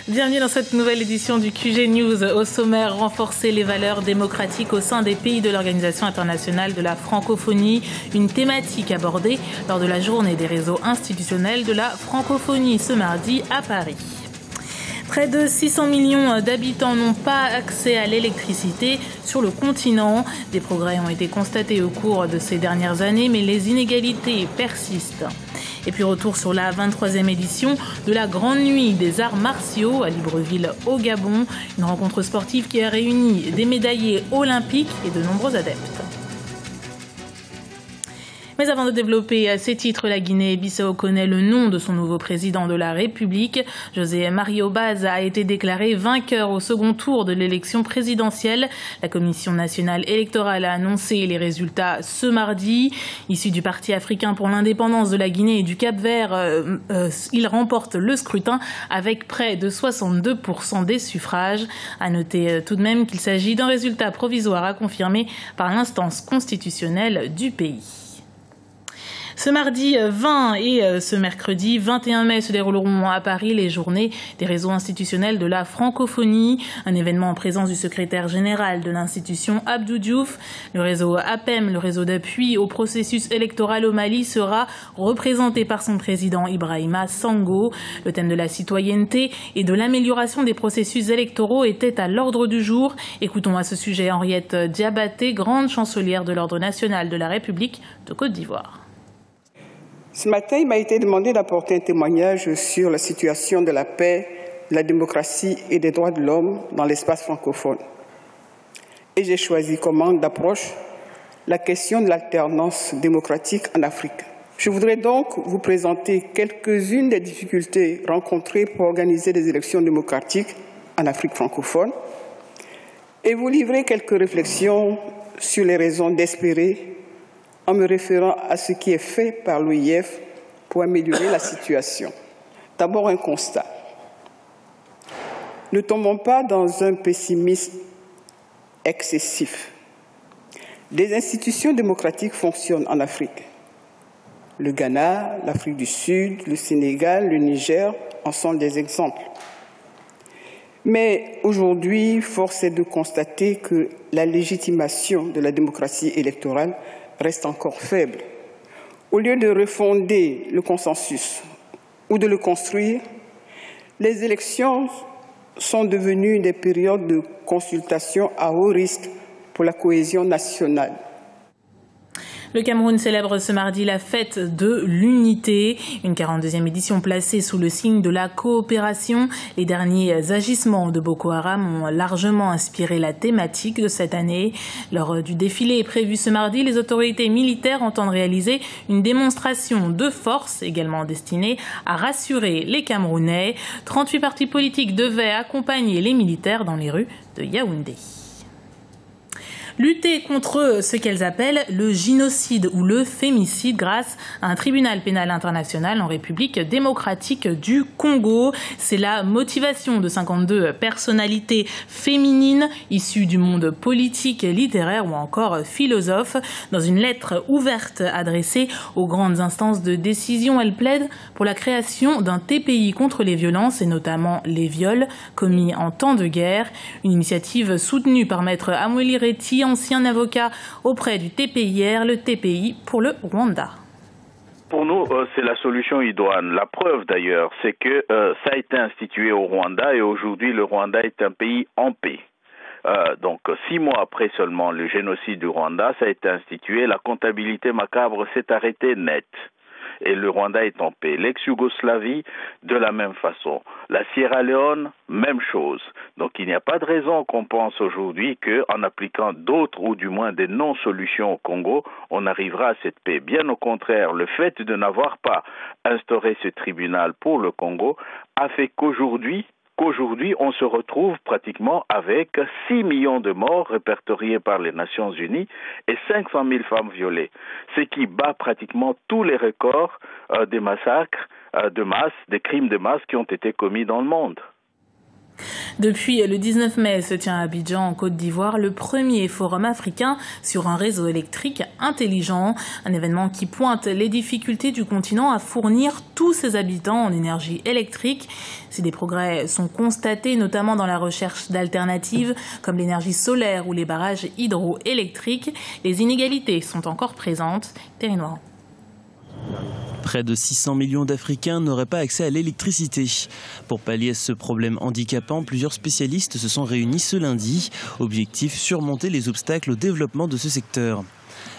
Bienvenue dans cette nouvelle édition du QG News. Au sommaire, renforcer les valeurs démocratiques au sein des pays de l'Organisation internationale de la francophonie. Une thématique abordée lors de la journée des réseaux institutionnels de la francophonie ce mardi à Paris. Près de 600 millions d'habitants n'ont pas accès à l'électricité sur le continent. Des progrès ont été constatés au cours de ces dernières années, mais les inégalités persistent. Et puis retour sur la 23e édition de la Grande Nuit des Arts Martiaux à Libreville au Gabon. Une rencontre sportive qui a réuni des médaillés olympiques et de nombreux adeptes. Mais avant de développer ces titres, la Guinée-Bissau connaît le nom de son nouveau président de la République. José Mario Baz a été déclaré vainqueur au second tour de l'élection présidentielle. La Commission nationale électorale a annoncé les résultats ce mardi. Issu du Parti africain pour l'indépendance de la Guinée et du Cap-Vert, il remporte le scrutin avec près de 62% des suffrages. À noter tout de même qu'il s'agit d'un résultat provisoire à confirmer par l'instance constitutionnelle du pays. Ce mardi 20 et ce mercredi 21 mai se dérouleront à Paris les journées des réseaux institutionnels de la francophonie, un événement en présence du secrétaire général de l'institution Abdou Diouf. Le réseau APEM, le réseau d'appui au processus électoral au Mali, sera représenté par son président Ibrahima Sango. Le thème de la citoyenneté et de l'amélioration des processus électoraux était à l'ordre du jour. Écoutons à ce sujet Henriette Diabaté, grande chancelière de l'Ordre national de la République de Côte d'Ivoire. Ce matin, il m'a été demandé d'apporter un témoignage sur la situation de la paix, de la démocratie et des droits de l'homme dans l'espace francophone. Et j'ai choisi comme angle d'approche la question de l'alternance démocratique en Afrique. Je voudrais donc vous présenter quelques-unes des difficultés rencontrées pour organiser des élections démocratiques en Afrique francophone et vous livrer quelques réflexions sur les raisons d'espérer en me référant à ce qui est fait par l'OIF pour améliorer la situation. D'abord, un constat. Ne tombons pas dans un pessimisme excessif. Des institutions démocratiques fonctionnent en Afrique. Le Ghana, l'Afrique du Sud, le Sénégal, le Niger en sont des exemples. Mais aujourd'hui, force est de constater que la légitimation de la démocratie électorale reste encore faible. Au lieu de refonder le consensus ou de le construire, les élections sont devenues des périodes de consultation à haut risque pour la cohésion nationale. Le Cameroun célèbre ce mardi la fête de l'unité, une 42e édition placée sous le signe de la coopération. Les derniers agissements de Boko Haram ont largement inspiré la thématique de cette année. Lors du défilé prévu ce mardi, les autorités militaires entendent réaliser une démonstration de force, également destinée à rassurer les Camerounais. 38 partis politiques devaient accompagner les militaires dans les rues de Yaoundé. Lutter contre ce qu'elles appellent le génocide ou le fémicide grâce à un tribunal pénal international en République démocratique du Congo. C'est la motivation de 52 personnalités féminines issues du monde politique, littéraire ou encore philosophe. Dans une lettre ouverte adressée aux grandes instances de décision, elles plaident pour la création d'un TPI contre les violences et notamment les viols commis en temps de guerre. Une initiative soutenue par Maître Amweli Reti, ancien avocat auprès du TPIR, le TPI pour le Rwanda. Pour nous, c'est la solution idoine. La preuve d'ailleurs, c'est que ça a été institué au Rwanda et aujourd'hui le Rwanda est un pays en paix. Donc 6 mois après seulement le génocide du Rwanda, ça a été institué, la comptabilité macabre s'est arrêtée net. Et le Rwanda est en paix. L'ex-Yougoslavie, de la même façon. La Sierra Leone, même chose. Donc il n'y a pas de raison qu'on pense aujourd'hui qu'en appliquant d'autres ou du moins des non-solutions au Congo, on arrivera à cette paix. Bien au contraire, le fait de n'avoir pas instauré ce tribunal pour le Congo a fait qu'aujourd'hui, on se retrouve pratiquement avec 6 millions de morts répertoriés par les Nations Unies et 500 000 femmes violées, ce qui bat pratiquement tous les records des massacres de masse, des crimes de masse qui ont été commis dans le monde. Depuis le 19 mai se tient à Abidjan, en Côte d'Ivoire, le premier forum africain sur un réseau électrique intelligent. Un événement qui pointe les difficultés du continent à fournir tous ses habitants en énergie électrique. Si des progrès sont constatés, notamment dans la recherche d'alternatives comme l'énergie solaire ou les barrages hydroélectriques, les inégalités sont encore présentes. Thierry Noir. Près de 600 millions d'Africains n'auraient pas accès à l'électricité. Pour pallier ce problème handicapant, plusieurs spécialistes se sont réunis ce lundi. Objectif, surmonter les obstacles au développement de ce secteur.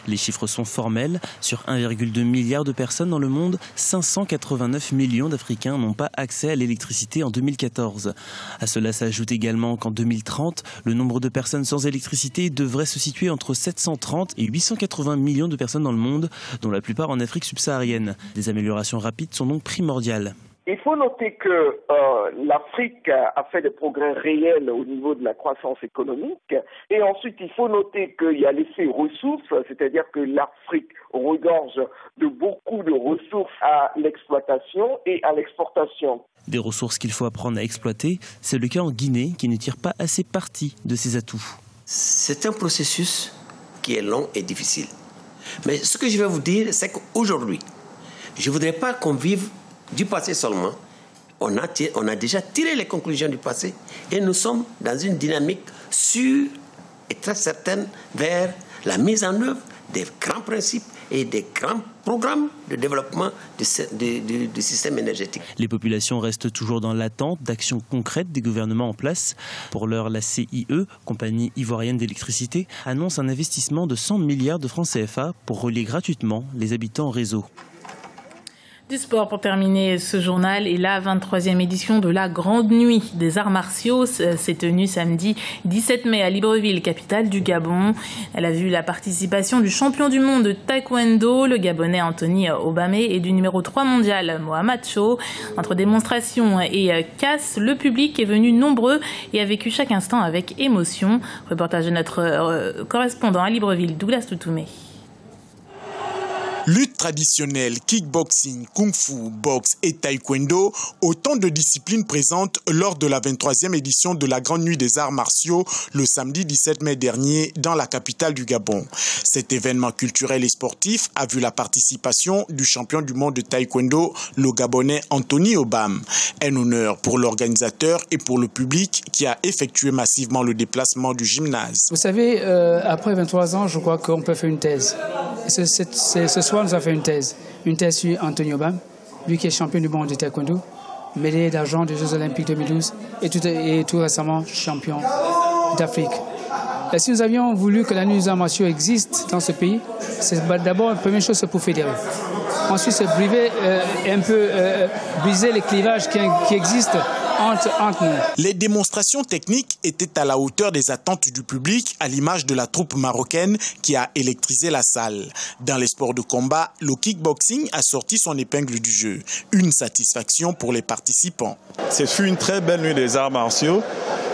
Les chiffres sont formels. Sur 1,2 milliard de personnes dans le monde, 589 millions d'Africains n'ont pas accès à l'électricité en 2014. À cela s'ajoute également qu'en 2030, le nombre de personnes sans électricité devrait se situer entre 730 et 880 millions de personnes dans le monde, dont la plupart en Afrique subsaharienne. Des améliorations rapides sont donc primordiales. Il faut noter que l'Afrique a fait des progrès réels au niveau de la croissance économique. Et ensuite, il faut noter qu'il y a l'effet ressources, c'est-à-dire que l'Afrique regorge de beaucoup de ressources à l'exploitation et à l'exportation. Des ressources qu'il faut apprendre à exploiter, c'est le cas en Guinée qui ne tire pas assez parti de ses atouts. C'est un processus qui est long et difficile. Mais ce que je vais vous dire, c'est qu'aujourd'hui, je ne voudrais pas qu'on vive du passé seulement. On a déjà tiré les conclusions du passé et nous sommes dans une dynamique sûre et très certaine vers la mise en œuvre des grands principes et des grands programmes de développement du système énergétique. Les populations restent toujours dans l'attente d'actions concrètes des gouvernements en place. Pour l'heure, la CIE, compagnie ivoirienne d'électricité, annonce un investissement de 100 milliards de francs CFA pour relier gratuitement les habitants au réseau. Du sport pour terminer ce journal et la 23e édition de la Grande Nuit des Arts Martiaux s'est tenue samedi 17 mai à Libreville, capitale du Gabon. Elle a vu la participation du champion du monde de taekwondo, le Gabonais Anthony Obame, et du numéro 3 mondial Mohamed Cho. Entre démonstration et casse, le public est venu nombreux et a vécu chaque instant avec émotion. Reportage de notre correspondant à Libreville, Douglas Toutoumé. Lutte traditionnelle, kickboxing, kung-fu, boxe et taekwondo, autant de disciplines présentes lors de la 23e édition de la Grande Nuit des Arts Martiaux le samedi 17 mai dernier dans la capitale du Gabon. Cet événement culturel et sportif a vu la participation du champion du monde de taekwondo, le Gabonais Anthony Obame. Un honneur pour l'organisateur et pour le public qui a effectué massivement le déplacement du gymnase. Vous savez, après 23 ans, je crois qu'on peut faire une thèse. Ce soir, nous avons fait une thèse sur Anthony Obame, lui qui est champion du monde de taekwondo, médaillé d'argent des Jeux Olympiques 2012 et tout récemment champion d'Afrique. Et si nous avions voulu que la nuit des arts martiaux existe dans ce pays, c'est d'abord la première chose, c'est pour fédérer. Ensuite, c'est briser les clivages qui existent entre nous. Les démonstrations techniques étaient à la hauteur des attentes du public, à l'image de la troupe marocaine qui a électrisé la salle. Dans les sports de combat, le kickboxing a sorti son épingle du jeu. Une satisfaction pour les participants. Ce fut une très belle nuit des arts martiaux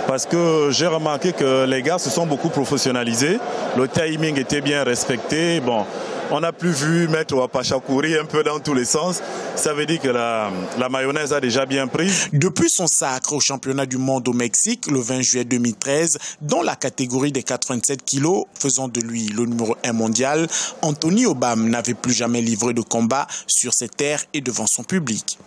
parce que j'ai remarqué que les gars se sont beaucoup professionnalisés. Le timing était bien respecté. Bon, on n'a plus vu Maître Wapacha courir un peu dans tous les sens. Ça veut dire que la mayonnaise a déjà bien pris. Depuis son sacre au championnat du monde au Mexique le 20 juillet 2013, dans la catégorie des 87 kilos, faisant de lui le numéro 1 mondial, Anthony Obame n'avait plus jamais livré de combat sur ses terres et devant son public.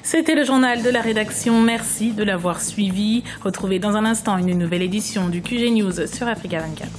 C'était le journal de la rédaction. Merci de l'avoir suivi. Retrouvez dans un instant une nouvelle édition du QG News sur Africa 24.